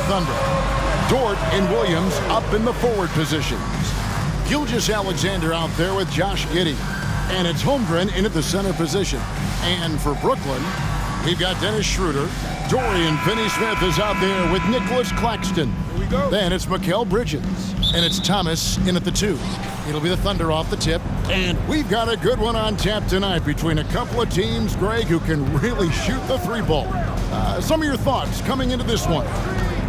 Thunder. Dort and Williams up in the forward positions. Gilgeous-Alexander out there with Josh Giddey. And it's Holmgren in at the center position. And for Brooklyn, we've got Dennis Schroeder. Dorian Finney-Smith is out there with Nicholas Claxton. Here we go. Then it's Mikal Bridges. And it's Thomas in at the 2. It'll be the Thunder off the tip. And we've got a good one on tap tonight between a couple of teams, Greg, who can really shoot the 3-ball. Some of your thoughts coming into this one.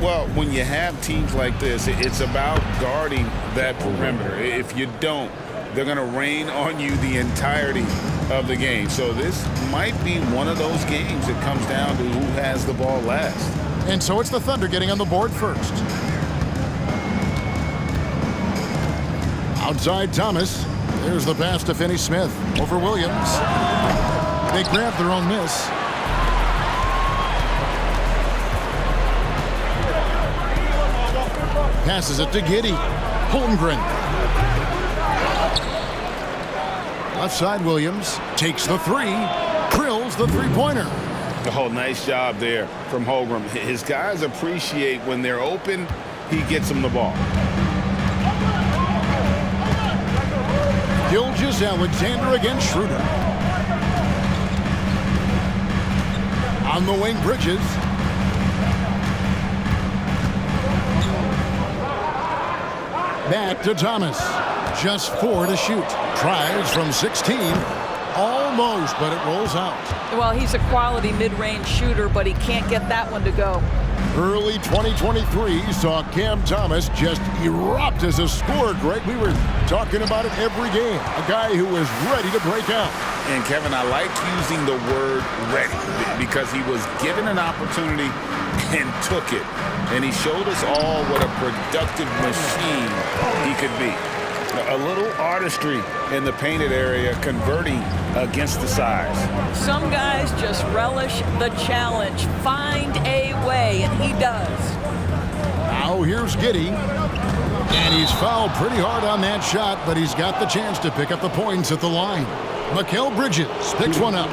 Well, when you have teams like this, it's about guarding that perimeter. If you don't, they're going to rain on you the entirety of the game. So this might be one of those games that comes down to who has the ball last. And so it's the Thunder getting on the board first. Outside Thomas. There's the pass to Finney-Smith over Williams. They grab their own miss. Passes it to Giddey. Holmgren. Left side Williams takes the 3. Drills the 3-pointer. Oh, nice job there from Holmgren. His guys appreciate when they're open, he gets them the ball. Gilgeous-Alexander against Schroeder. On the wing, Bridges. Back to Thomas. Just 4 to shoot. Tries from 16. Almost, but it rolls out. Well, he's a quality mid-range shooter, but he can't get that one to go. Early 2023 saw Cam Thomas just erupt as a scorer, Greg. We were talking about it every game. A guy who was ready to break out. And, Kevin, I like using the word ready because he was given an opportunity and took it. And he showed us all what a productive machine he could be. A little artistry in the painted area, converting against the size. Some guys just relish the challenge. Find a way, and he does. Now here's Giddey. And he's fouled pretty hard on that shot, but he's got the chance to pick up the points at the line. Mikal Bridges picks one up.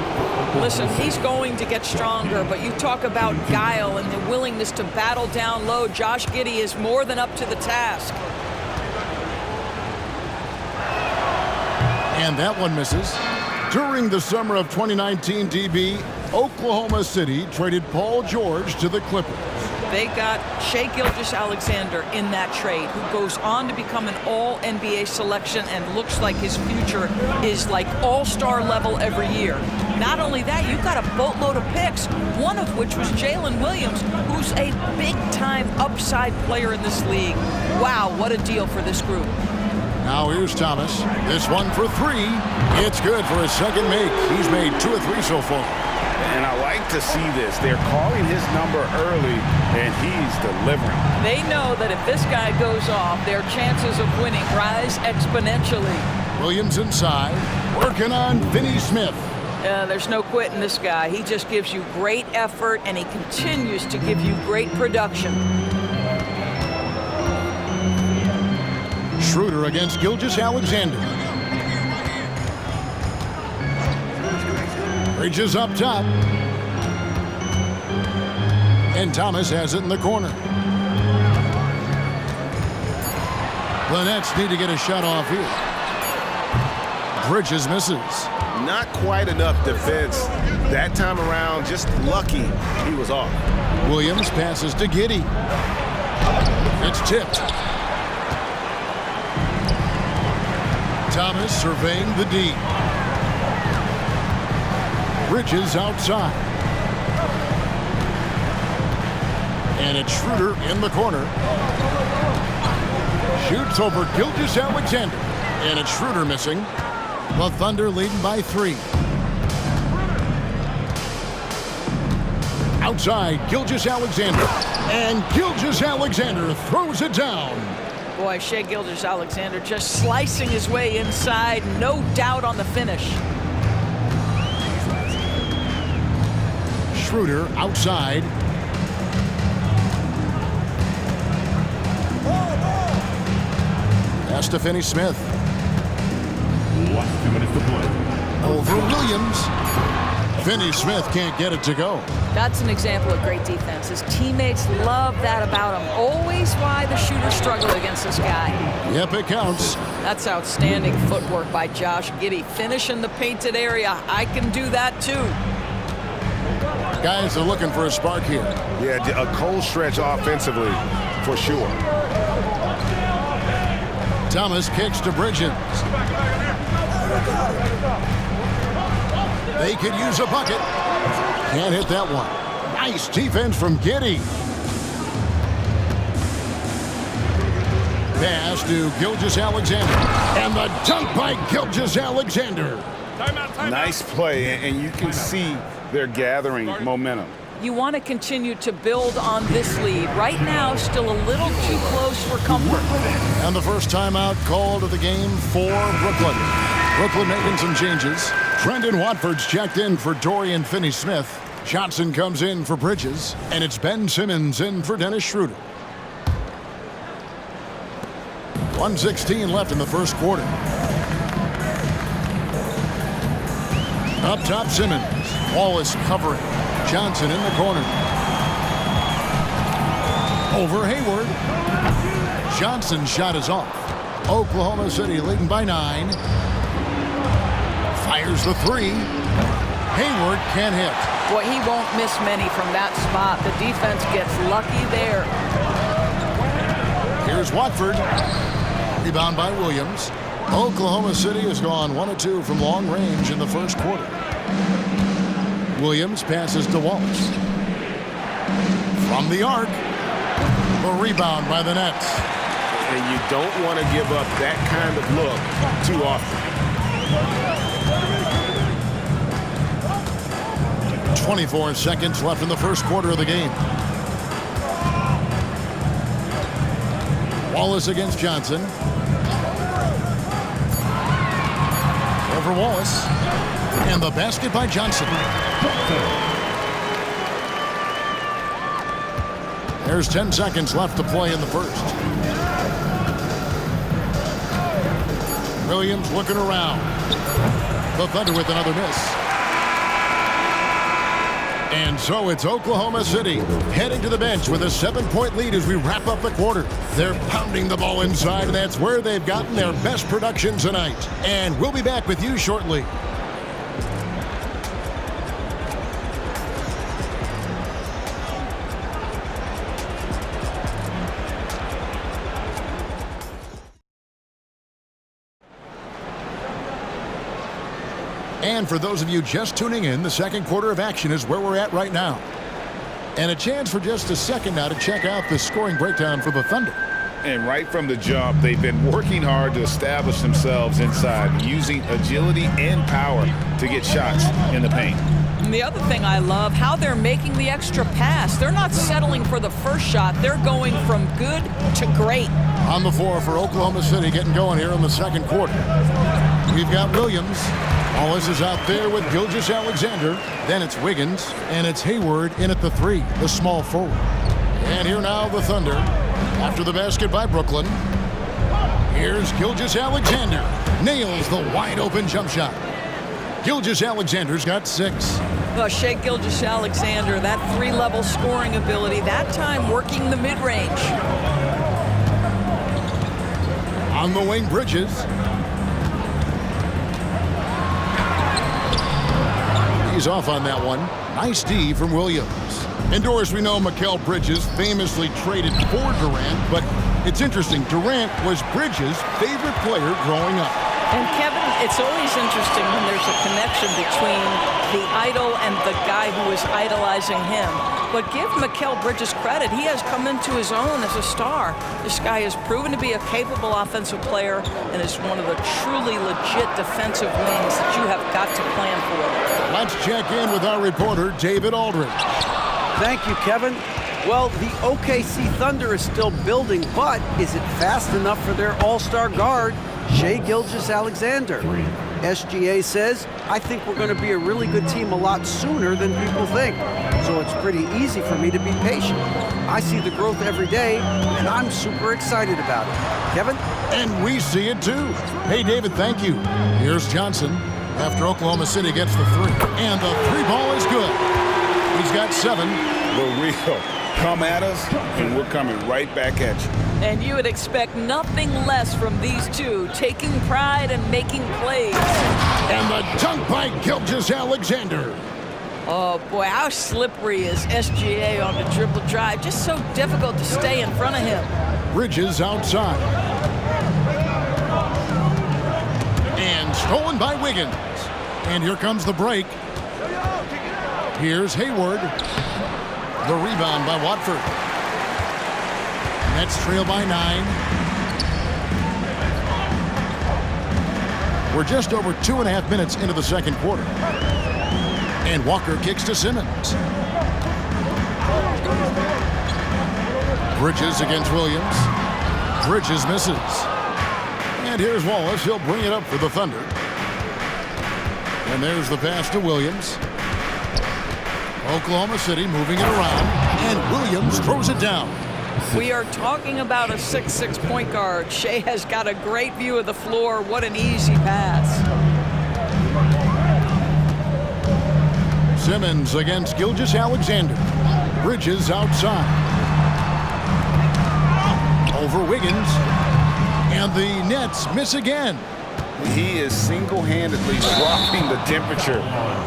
Listen, he's going to get stronger, but you talk about guile and the willingness to battle down low. Josh Giddey is more than up to the task. And that one misses. During the summer of 2019, DB, Oklahoma City traded Paul George to the Clippers. They got Shai Gilgeous-Alexander in that trade, who goes on to become an all-NBA selection and looks like his future is like all-star level every year. Not only that, you've got a boatload of picks, one of which was Jalen Williams, who's a big-time upside player in this league. Wow, what a deal for this group. Now here's Thomas. This one for 3. It's good for his second make. He's made 2 of 3 so far. And I like to see this. They're calling his number early, and he's delivering. They know that if this guy goes off, their chances of winning rise exponentially. Williams inside, working on Finney-Smith. There's no quitting this guy. He just gives you great effort, and he continues to give you great production. Schroeder against Gilgeous-Alexander. Bridges up top. And Thomas has it in the corner. The Nets need to get a shot off here. Bridges misses. Not quite enough defense that time around. Just lucky he was off. Williams passes to Giddey. It's tipped. Thomas surveying the D. Bridges outside. And it's Schroeder in the corner. Shoots over Gilgeous-Alexander. And it's Schroeder missing. The Thunder leading by 3. Outside, Gilgeous-Alexander. And Gilgeous-Alexander throws it down. Boy, Shai Gilgeous-Alexander just slicing his way inside. No doubt on the finish. Schroeder outside. Pass to Finney-Smith. 2 minutes to play. Over Williams. Finney Smith can't get it to go. That's an example of great defense. His teammates love that about him. Always why the shooters struggle against this guy. Yep, it counts. That's outstanding footwork by Josh Giddey. Finish in the painted area. I can do that too. Guys are looking for a spark here. Yeah, a cold stretch offensively for sure. Thomas kicks to Bridges. They could use a bucket. Can't hit that one. Nice defense from Giddey. Pass to Gilgeous-Alexander. And the dunk by Gilgeous-Alexander. Nice play, and you can see they're gathering momentum. You want to continue to build on this lead. Right now, still a little too close for comfort. And the first timeout called of the game for Brooklyn. Brooklyn making some changes. Trendon Watford's checked in for Dorian Finney-Smith. Johnson comes in for Bridges. And it's Ben Simmons in for Dennis Schroeder. 1:16 left in the first quarter. Up top, Simmons. Wallace covering. Johnson in the corner. Over Hayward. Johnson's shot is off. Oklahoma City leading by 9. Fires the 3. Hayward can't hit. Boy, he won't miss many from that spot. The defense gets lucky there. Here's Watford. Rebound by Williams. Oklahoma City has gone 1 of 2 from long range in the first quarter. Williams passes to Wallace. From the arc. A rebound by the Nets. And you don't want to give up that kind of look too often. 24 seconds left in the first quarter of the game. Wallace against Johnson. Over Wallace. And the basket by Johnson. There's 10 seconds left to play in the first. Williams looking around. The Thunder with another miss. And so it's Oklahoma City heading to the bench with a 7-point lead as we wrap up the quarter. They're pounding the ball inside, and that's where they've gotten their best production tonight. And we'll be back with you shortly. And for those of you just tuning in, the second quarter of action is where we're at right now. And a chance for just a second now to check out the scoring breakdown for the Thunder. And right from the jump, they've been working hard to establish themselves inside, using agility and power to get shots in the paint. And the other thing I love, how they're making the extra pass. They're not settling for the first shot. They're going from good to great. On the floor for Oklahoma City, getting going here in the second quarter. We've got Williams. Wallace is out there with Gilgeous-Alexander. Then it's Wiggins, and it's Hayward in at the 3, the small forward. And here now the Thunder. After the basket by Brooklyn. Here's Gilgeous-Alexander. Nails the wide-open jump shot. Gilgeous-Alexander's got 6. Well, Shai Gilgeous-Alexander, that 3-level scoring ability, that time working the mid-range. On the wing, Bridges. He's off on that one. Nice D from Williams. Indoors, we know Mikal Bridges famously traded for Durant, but it's interesting. Durant was Bridges' favorite player growing up. And Kevin, it's always interesting when there's a connection between the idol and the guy who is idolizing him. But give Mikal Bridges credit. He has come into his own as a star. This guy has proven to be a capable offensive player and is one of the truly legit defensive wings that you have got to plan for. Let's check in with our reporter, David Aldridge. Thank you, Kevin. Well, the OKC Thunder is still building, but is it fast enough for their all-star guard, Shai Gilgeous-Alexander? SGA says, I think we're going to be a really good team a lot sooner than people think. So it's pretty easy for me to be patient. I see the growth every day, and I'm super excited about it. Kevin? And we see it too. Hey, David, thank you. Here's Johnson. after Oklahoma City gets the three. And the three ball is good. He's got 7. The real come at us, and we're coming right back at you. And you would expect nothing less from these two, taking pride and making plays. And the dunk by Gilgeous-Alexander. Oh, boy, how slippery is SGA on the dribble drive. Just so difficult to stay in front of him. Bridges outside. And stolen by Wiggins. And here comes the break. Here's Hayward. The rebound by Watford. Nets trail by 9. We're just over 2.5 minutes into the second quarter. And Walker kicks to Simmons. Bridges against Williams. Bridges misses. And here's Wallace. He'll bring it up for the Thunder. And there's the pass to Williams. Oklahoma City moving it around. And Williams throws it down. We are talking about a 6'6" point guard. Shea has got a great view of the floor. What an easy pass. Simmons against Gilgeous-Alexander. Bridges outside. Over Wiggins. And the Nets miss again. He is single-handedly dropping the temperature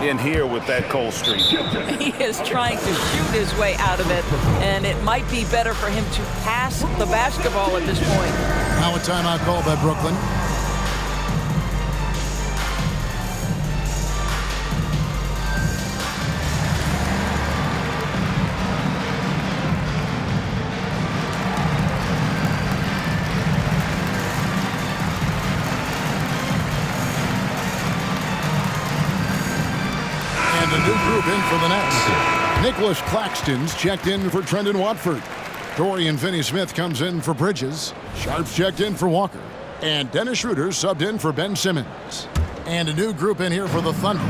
in here with that cold streak. He is trying to shoot his way out of it, and it might be better for him to pass the basketball at this point. Now a timeout called by Brooklyn. And a new group in for the Nets. Nicholas Claxton's checked in for Trendon Watford. Dorian Finney-Smith comes in for Bridges. Sharp's checked in for Walker. And Dennis Schroeder subbed in for Ben Simmons. And a new group in here for the Thunder.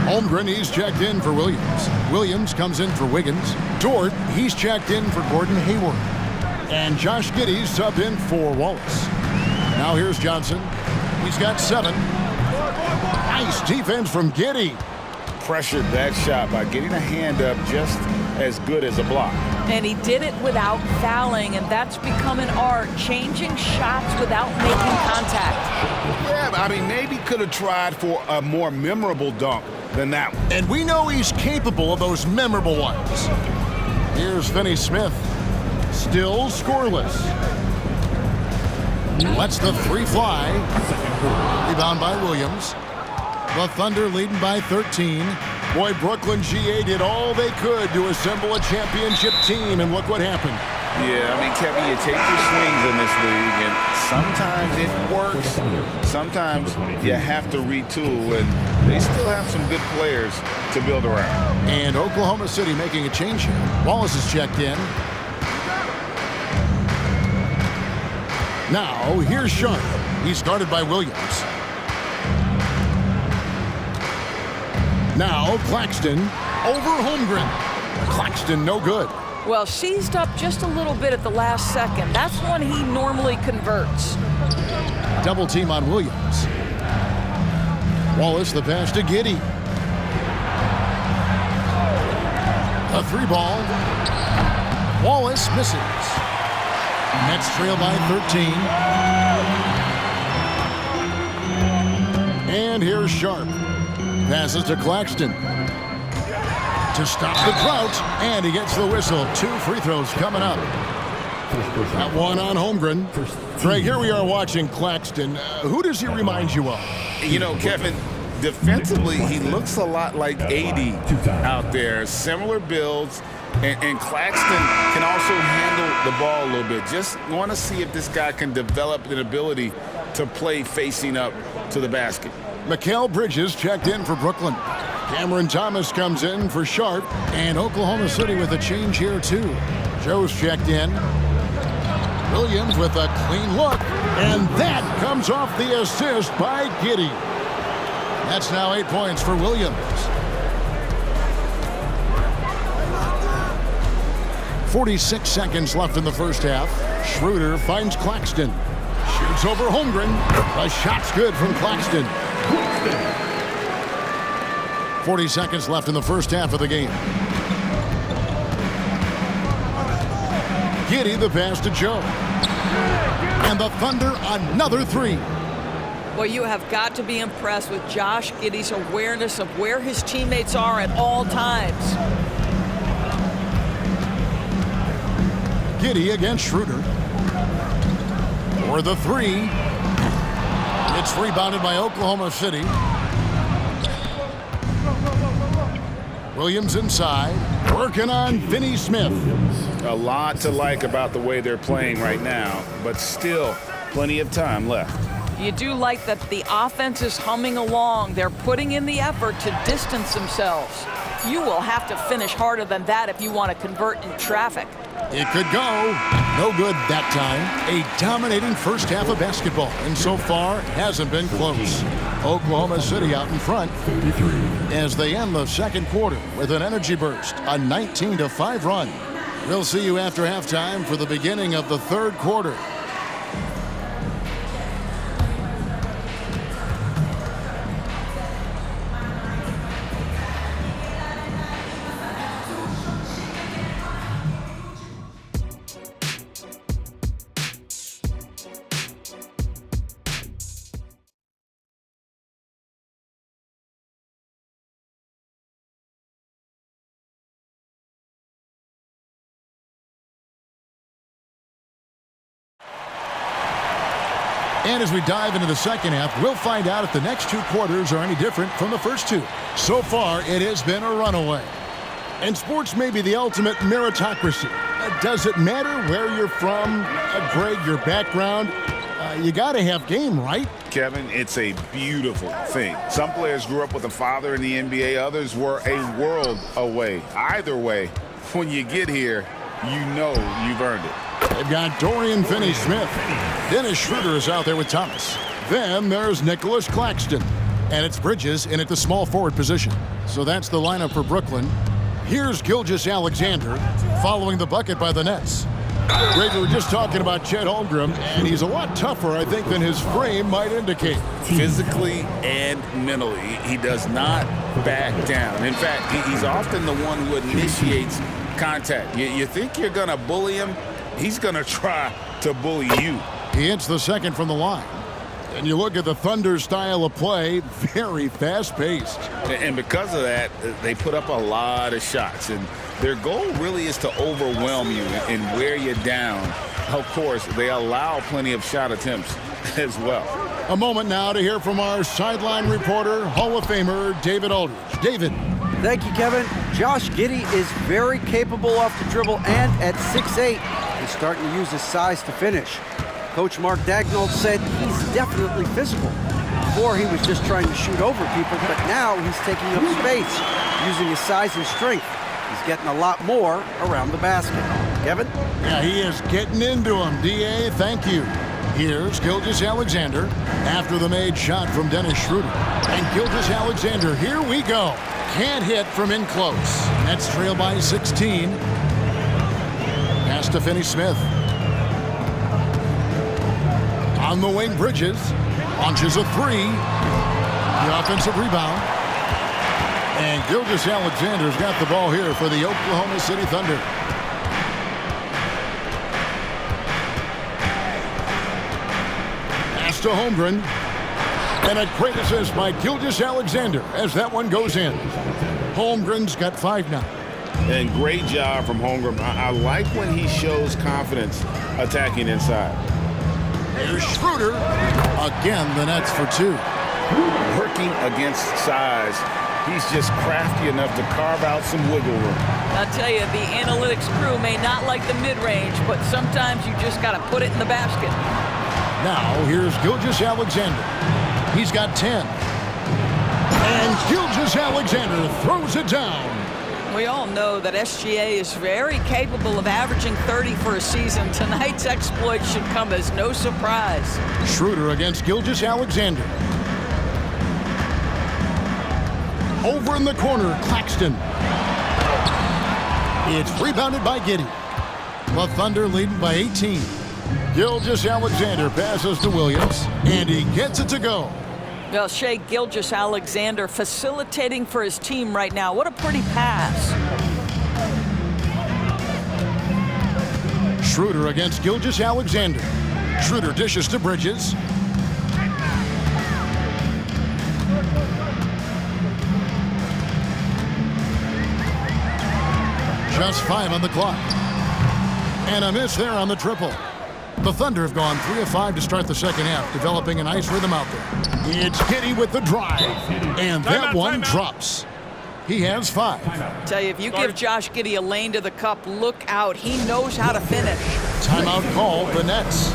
Holmgren, he's checked in for Williams. Williams comes in for Wiggins. Dort, he's checked in for Gordon Hayward. And Josh Giddey's subbed in for Wallace. Now here's Johnson. He's got 7. Nice defense from Giddey. Pressured that shot by getting a hand up just as good as a block. And he did it without fouling, and that's become an art, changing shots without making contact. Yeah, I mean, maybe could have tried for a more memorable dunk than that one. And we know he's capable of those memorable ones. Here's Finney-Smith. Still scoreless. Lets the 3 fly. Rebound by Williams. The Thunder leading by 13. Boy, Brooklyn GA did all they could to assemble a championship team, and look what happened. Yeah, I mean, Kevin, you take your swings in this league, and sometimes it works. Sometimes you have to retool, and they still have some good players to build around. And Oklahoma City making a change here. Wallace is checked in. Now, here's Sharp. He's guarded by Williams. Now, Claxton over Holmgren. Claxton no good. Well, seized up just a little bit at the last second. That's when he normally converts. Double team on Williams. Wallace the pass to Giddey. A 3 ball. Wallace misses. Nets trail by 13. And here's Sharp. Passes to Claxton. To stop the drought, and he gets the whistle. 2 free throws coming up. That one on Holmgren. Greg, here we are watching Claxton. Who does he remind you of? You know, Kevin, defensively, he looks a lot like AD out there. Similar builds, and Claxton can also handle the ball a little bit. Just want to see if this guy can develop an ability to play facing up to the basket. Mikal Bridges checked in for Brooklyn. Cameron Thomas comes in for Sharp. And Oklahoma City with a change here, too. Joe's checked in. Williams with a clean look. And that comes off the assist by Giddey. That's now 8 points for Williams. 46 seconds left in the first half. Schroeder finds Claxton. Shoots over Holmgren. The shot's good from Claxton. 40 seconds left in the first half of the game. Giddey the pass to Joe. And the Thunder another three. Well, you have got to be impressed with Josh Giddey's awareness of where his teammates are at all times. Giddey against Schroeder. For the three. It's rebounded by Oklahoma City. Williams inside, working on Finney Smith. A lot to like about the way they're playing right now, but still plenty of time left. You do like that the offense is humming along. They're putting in the effort to distance themselves. You will have to finish harder than that if you want to convert in traffic. It could go. No good that time. A dominating first half of basketball, and so far hasn't been close. Oklahoma City out in front as they end the second quarter with an energy burst, a 19-5 run. We'll see you after halftime for the beginning of the third quarter. And as we dive into the second half, we'll find out if the next two quarters are any different from the first two. So far, it has been a runaway. And sports may be the ultimate meritocracy. Does it matter where you're from, Greg, your background? You got to have game, right? Kevin, it's a beautiful thing. Some players grew up with a father in the NBA. Others were a world away. Either way, when you get here, you know you've earned it. They've got Dorian Finney-Smith. Dennis Schroeder is out there with Thomas. Then there's Nicholas Claxton. And it's Bridges in at the small forward position. So that's the lineup for Brooklyn. Here's Gilgeous-Alexander following the bucket by the Nets. Greg, we were just talking about Chet Holmgren, and he's a lot tougher, I think, than his frame might indicate. Physically and mentally, he does not back down. In fact, he's often the one who initiates contact. You think you're going to bully him, he's going to try to bully you. He hits the second from the line. And you look at the Thunder style of play, very fast-paced. And because of that, they put up a lot of shots. And their goal really is to overwhelm you and wear you down. Of course, they allow plenty of shot attempts as well. A moment now to hear from our sideline reporter, Hall of Famer David Aldridge. David. Thank you, Kevin. Josh Giddey is very capable off the dribble, and at 6'8", he's starting to use his size to finish. Coach Mark Daigneault said he's definitely physical. Before, he was just trying to shoot over people, but now he's taking up space, using his size and strength. He's getting a lot more around the basket. Kevin? Yeah, he is getting into him. D.A., thank you. Here's Gilgeous-Alexander after the made shot from Dennis Schroeder. And Gilgeous-Alexander, here we go. Can't hit from in close. Nets trail by 16. Pass to Finney-Smith. On the wing, Bridges launches a three. The offensive rebound. And Gilgeous-Alexander's got the ball here for the Oklahoma City Thunder. Pass to Holmgren. And a great assist by Gilgeous-Alexander as that one goes in. Holmgren's got 5 now. And great job from Holmgren. I like when he shows confidence attacking inside. Here's Schroeder. Again, the Nets for 2. Working against size, he's just crafty enough to carve out some wiggle room. I'll tell you, the analytics crew may not like the mid-range, but sometimes you just got to put it in the basket. Now, here's Gilgeous-Alexander. He's got 10. And Gilgeous-Alexander throws it down. We all know that SGA is very capable of averaging 30 for a season. Tonight's exploit should come as no surprise. Schroeder against Gilgeous-Alexander. Over in the corner, Claxton. It's rebounded by Giddey. The Thunder leading by 18. Gilgeous-Alexander passes to Williams, and he gets it to go. Well, Shai Gilgeous-Alexander facilitating for his team right now. What a pretty pass. Schroeder against Gilgeous-Alexander. Schroeder dishes to Bridges. Just 5 on the clock. And a miss there on the triple. The Thunder have gone 3 of 5 to start the second half, developing a nice rhythm out there. It's Giddey with the drive, and that one drops. He has 5. Tell you, if you give Josh Giddey a lane to the cup, look out. He knows how to finish. Timeout called, the Nets.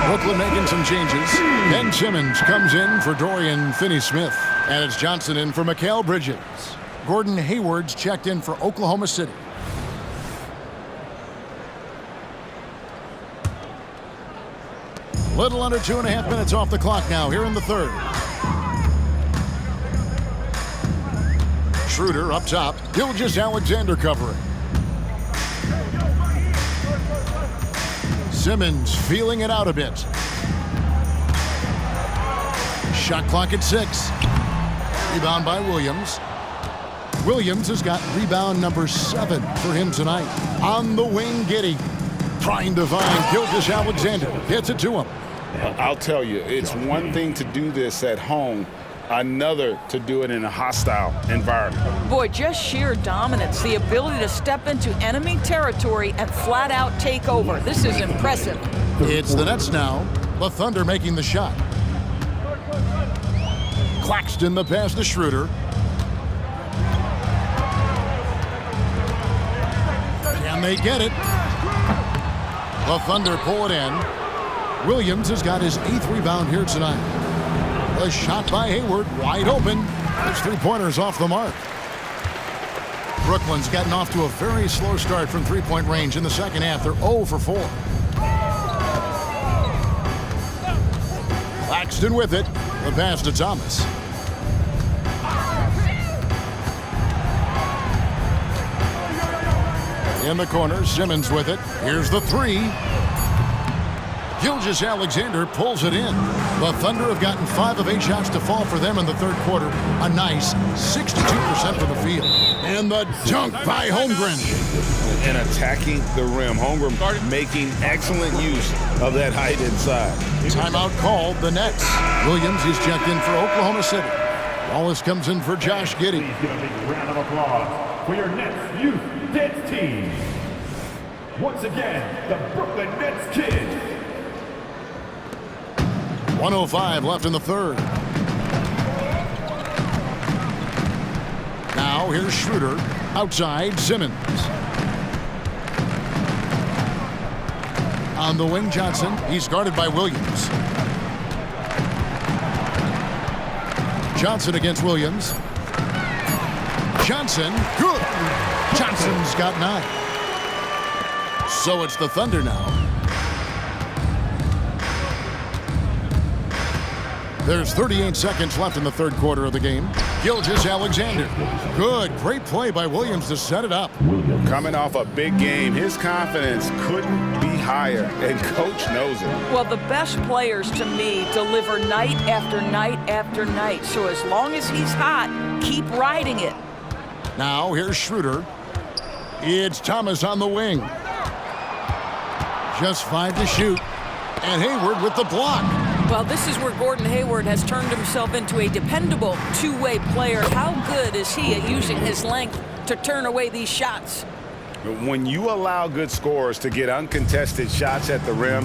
Brooklyn making some changes. Ben Simmons comes in for Dorian Finney-Smith. And it's Johnson in for Mikal Bridges. Gordon Hayward's checked in for Oklahoma City. Little under 2.5 minutes off the clock now here in the third. Schroeder up top. Gilgeous-Alexander covering. Simmons feeling it out a bit. Shot clock at 6. Rebound by Williams. Williams has got rebound number 7 for him tonight. On the wing, Giddey trying to find Gilgeous-Alexander. Gets it to him. I'll tell you, it's one thing to do this at home, another to do it in a hostile environment. Boy, just sheer dominance, the ability to step into enemy territory and flat out take over. This is impressive. It's the Nets now. The Thunder making the shot. Claxton the pass to Schroeder. Can they get it? The Thunder pull it in. Williams has got his 8th rebound here tonight. A shot by Hayward, wide open. His 3-pointers off the mark. Brooklyn's gotten off to a very slow start from 3-point range in the second half. They're 0 for 4. Claxton with it. The pass to Thomas. In the corner, Simmons with it. Here's the 3. Gilgeous-Alexander pulls it in. The Thunder have gotten 5 of 8 shots to fall for them in the third quarter. A nice 62% from the field. And the dunk by Holmgren. And attacking the rim. Holmgren making excellent use of that height inside. Timeout called, the Nets. Williams is checked in for Oklahoma City. Wallace comes in for Josh Giddey. Please give a big round of applause for your Nets youth dance team. Once again, the Brooklyn Nets Kids. 1:05 left in the third. Now here's Schroeder. Outside, Simmons. On the wing, Johnson. He's guarded by Williams. Johnson against Williams. Johnson, good. Johnson's got 9. So it's the Thunder now. There's 38 seconds left in the third quarter of the game. Gilgeous-Alexander. Good, great play by Williams to set it up. Coming off a big game, his confidence couldn't be higher, and Coach knows it. Well, the best players, to me, deliver night after night after night. So as long as he's hot, keep riding it. Now here's Schroeder. It's Thomas on the wing. Just 5 to shoot. And Hayward with the block. Well, this is where Gordon Hayward has turned himself into a dependable two-way player. How good is he at using his length to turn away these shots? When you allow good scorers to get uncontested shots at the rim,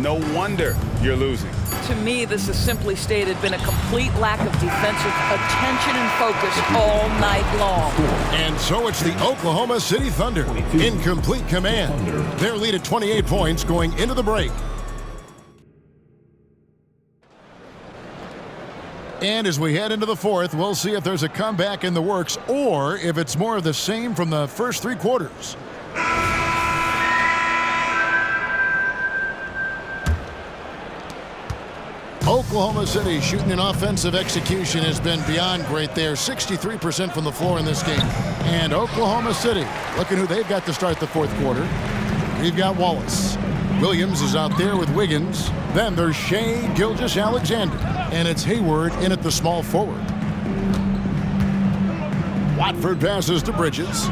no wonder you're losing. To me, this has simply stated been a complete lack of defensive attention and focus all night long. And so it's the Oklahoma City Thunder in complete command. Their lead at 28 points going into the break. And as we head into the fourth, we'll see if there's a comeback in the works or if it's more of the same from the first 3 quarters. Oklahoma City shooting an offensive execution has been beyond great there. 63% from the floor in this game. And Oklahoma City, looking who they've got to start the fourth quarter. We've got Wallace. Williams is out there with Wiggins. Then there's Shai Gilgeous-Alexander. And it's Hayward in at the small forward. Watford passes to Bridges.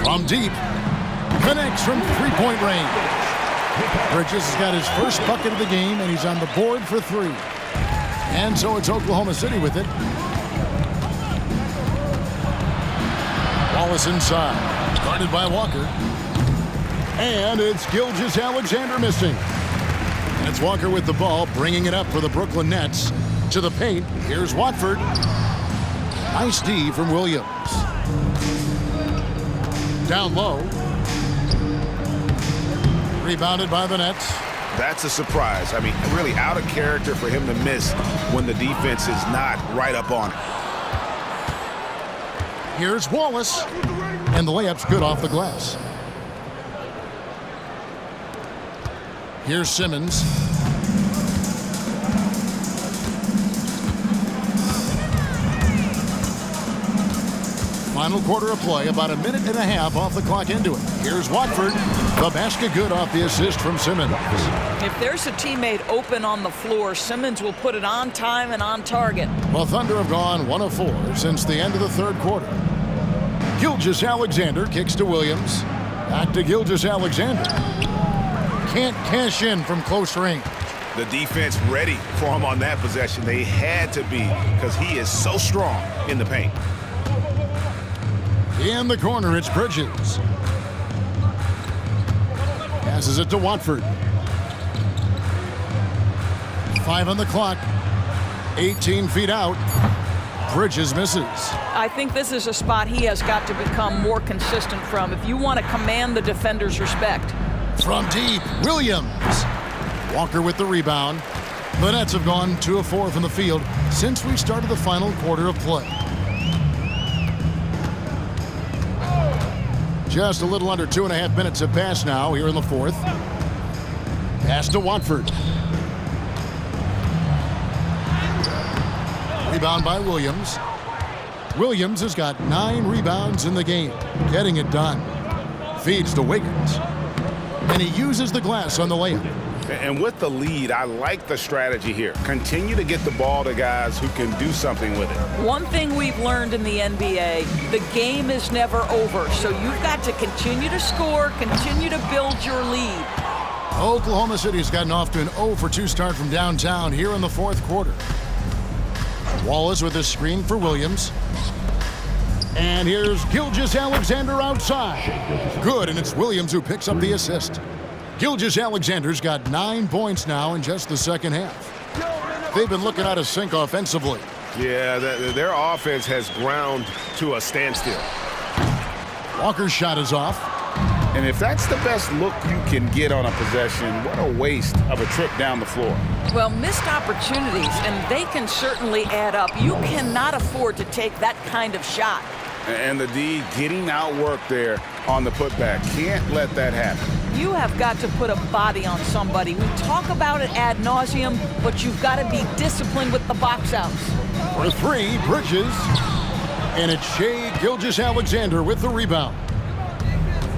From deep. Connects from three-point range. Bridges has got his first bucket of the game, and he's on the board for three. And so it's Oklahoma City with it. Wallace inside. Guarded by Walker. And it's Gilgeous-Alexander missing. And it's Walker with the ball, bringing it up for the Brooklyn Nets. To the paint. Here's Watford. Nice D from Williams. Down low. Rebounded by the Nets. That's a surprise. I mean, really out of character for him to miss when the defense is not right up on it. Here's Wallace. And the layup's good off the glass. Here's Simmons. Final quarter of play, about a minute and a half off the clock into it. Here's Watford. The basket good off the assist from Simmons. If there's a teammate open on the floor, Simmons will put it on time and on target. Well, Thunder have gone 1 of 4 since the end of the third quarter. Gilgeous-Alexander kicks to Williams. Back to Gilgeous-Alexander. Can't cash in from close range. The defense ready for him on that possession. They had to be because he is so strong in the paint. In the corner, it's Bridges. Passes it to Watford. 5 on the clock. 18 feet out. Bridges misses. I think this is a spot he has got to become more consistent from if you want to command the defender's respect. From deep, Williams. Walker with the rebound. The Nets have gone 2 of 4 from the field since we started the final quarter of play. Just a little under 2.5 minutes have passed now here in the fourth. Pass to Watford. Rebound by Williams. Williams has got 9 rebounds in the game, getting it done. Feeds to Wiggins. And he uses the glass on the layup. And with the lead, I like the strategy here. Continue to get the ball to guys who can do something with it. One thing we've learned in the NBA, the game is never over. So you've got to continue to score, continue to build your lead. Oklahoma City has gotten off to an 0 for 2 start from downtown here in the fourth quarter. Wallace with a screen for Williams. And here's Gilgeous-Alexander outside. Good, and it's Williams who picks up the assist. Gilgeous-Alexander's got 9 points now in just the second half. They've been looking out of sync offensively. Yeah, their offense has ground to a standstill. Walker's shot is off. And if that's the best look you can get on a possession, what a waste of a trip down the floor. Well, missed opportunities, and they can certainly add up. You cannot afford to take that kind of shot. And the D getting outworked there on the putback. Can't let that happen. You have got to put a body on somebody. We talk about it ad nauseum, but you've got to be disciplined with the box outs. For 3, Bridges. And it's Shai Gilgeous-Alexander with the rebound.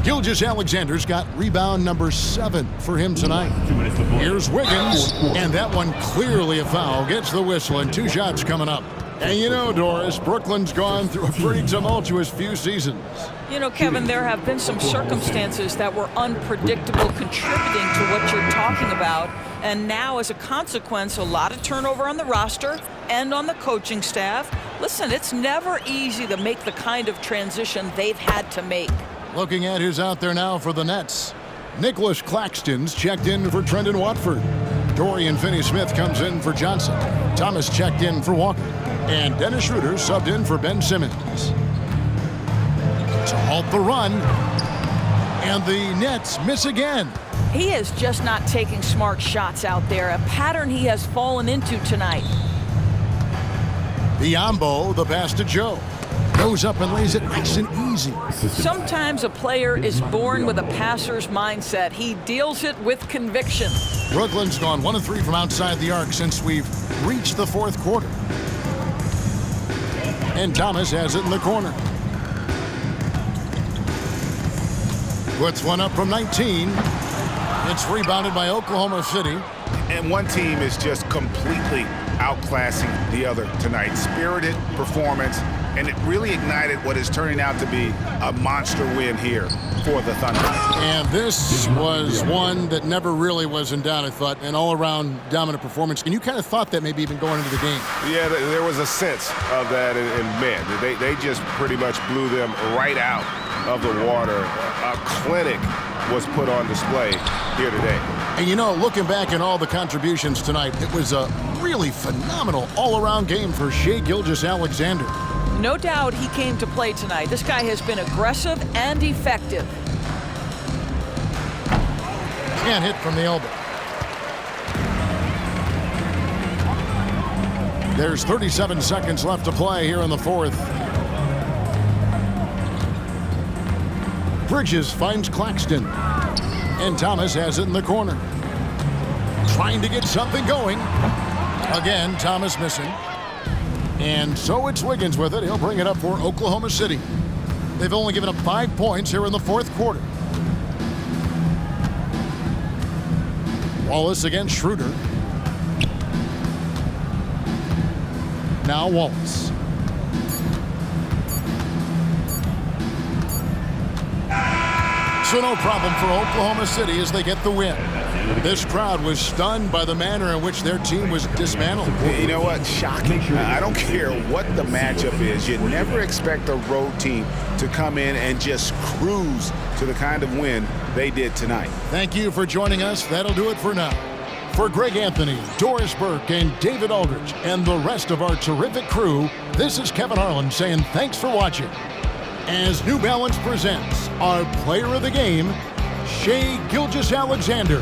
Gilgeous-Alexander's got rebound number 7 for him tonight. Here's Wiggins, and that one clearly a foul. Gets the whistle, and 2 shots coming up. And you know, Doris, Brooklyn's gone through a pretty tumultuous few seasons. You know, Kevin, there have been some circumstances that were unpredictable contributing to what you're talking about. And now, as a consequence, a lot of turnover on the roster and on the coaching staff. Listen, it's never easy to make the kind of transition they've had to make. Looking at who's out there now for the Nets. Nicholas Claxton's checked in for Trendon Watford. Dorian Finney-Smith comes in for Johnson. Thomas checked in for Walker. And Dennis Schroeder subbed in for Ben Simmons. To halt the run. And the Nets miss again. He is just not taking smart shots out there, a pattern he has fallen into tonight. Biyombo, the pass to Joe. Goes up and lays it nice and easy. Sometimes a player is born with a passer's mindset. He deals it with conviction. Brooklyn's gone 1 of 3 from outside the arc since we've reached the fourth quarter. And Thomas has it in the corner. Puts one up from 19. It's rebounded by Oklahoma City. And one team is just completely outclassing the other tonight. Spirited performance, and it really ignited what is turning out to be a monster win here for the Thunder. And this was one that never really was in doubt, I thought, an all-around dominant performance. And you kind of thought that maybe even going into the game. Yeah, there was a sense of that, and man, they just pretty much blew them right out of the water. A clinic was put on display here today. And you know, looking back at all the contributions tonight, it was a really phenomenal all-around game for Shai Gilgeous-Alexander. No doubt he came to play tonight. This guy has been aggressive and effective. Can't hit from the elbow. There's 37 seconds left to play here in the fourth. Bridges finds Claxton. And Thomas has it in the corner. Trying to get something going. Again, Thomas missing. And so it's Wiggins with it. He'll bring it up for Oklahoma City. They've only given up 5 points here in the fourth quarter. Wallace against Schroeder. Now Wallace. So no problem for Oklahoma City as they get the win. This crowd was stunned by the manner in which their team was dismantled. You know what? Shocking. I don't care what the matchup is. You never expect a road team to come in and just cruise to the kind of win they did tonight. Thank you for joining us. That'll do it for now. For Greg Anthony, Doris Burke, and David Aldridge, and the rest of our terrific crew, this is Kevin Harlan saying thanks for watching. As New Balance presents our player of the game, Shai Gilgeous-Alexander.